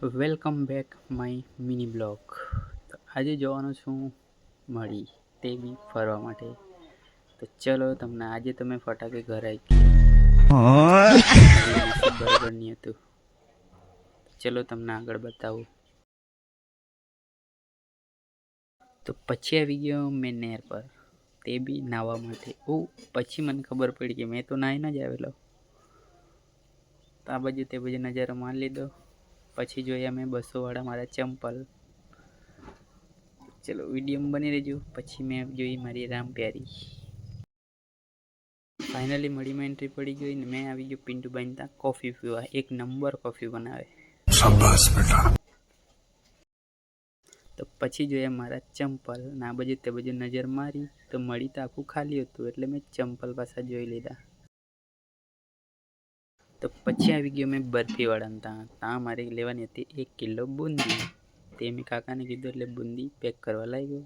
Welcome back my mini blog. તો આજે જવાનો છું મળી તે બી ફરવા માટે. તો ચલો તમને આજે તમે ફટાકે ઘરે આવી બરોબર નહીં હતું. ચલો તમને આગળ બતાવું. તો પછી આવી ગયો મેં નહેર પર, તે બી નાહવા માટે. પછી મને ખબર પડી કે મેં તો નાહીને જ આવેલો. તો આ બાજુ તે બાજુ નજારો મારી લીધો. પછી જોયા મેં 200 વાળા મારા ચંપલ. ચલો વિડીયો બની રહેજો. પછી મેં જોઈ મારી રામ પ્યારી. ફાઇનલી મળીમાં એન્ટ્રી પડી ગઈ ને મેં આવી ગયો પિન્ટુભાઈ ત્યાં કોફી પીવા. એક નંબર કોફી બનાવે. શાબાશ બેટા. તો પછી જોયા મારા ચંપલ. ના બાજુ તે બાજુ નજર મારી તો મળી તો આખું ખાલી હતું, એટલે મેં ચંપલ પાછા જોઈ લીધા. તો પછી આવી ગયો મેં બરફીવાળાને ત્યાં મારે લેવાની હતી 1 કિલો બુંદી. તે મેં કાકાને કીધું એટલે બુંદી પેક કરવા લાગ્યો.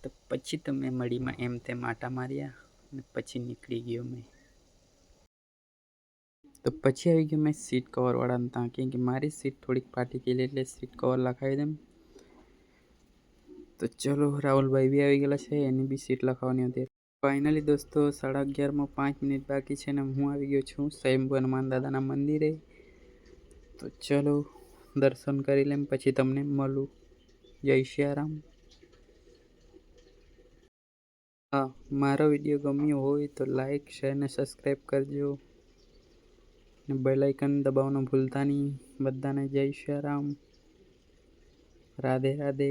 તો પછી તો મેં મળીમાં એમ તેમ આટા માર્યા અને પછી નીકળી ગયો મેં. તો પછી આવી ગયો મેં સીટ કવરવાળાને ત્યાં, કેમ કે મારી સીટ થોડીક ફાટી ગયેલી એટલે સીટ કવર લખાવી દેમ. તો ચલો રાહુલભાઈ બી આવી ગયેલા છે, એની બી સીટ લખાવવાની હતી. ફાઇનલી દોસ્તો 11:30 5 મિનિટ બાકી છે ને હું આવી ગયો છું સ્વયંભુ હનુમાન દાદાના મંદિરે. તો ચલો દર્શન કરી લેમ પછી તમને મળું. જય સિયારામ. હા, મારો વિડીયો ગમ્યો હોય તો લાઈક શેર ને સબસ્ક્રાઈબ કરજો ને બેલ આઇકન દબાવવાનું ભૂલતા નહીં. બધાને જય સિયારામ. રાધે રાધે.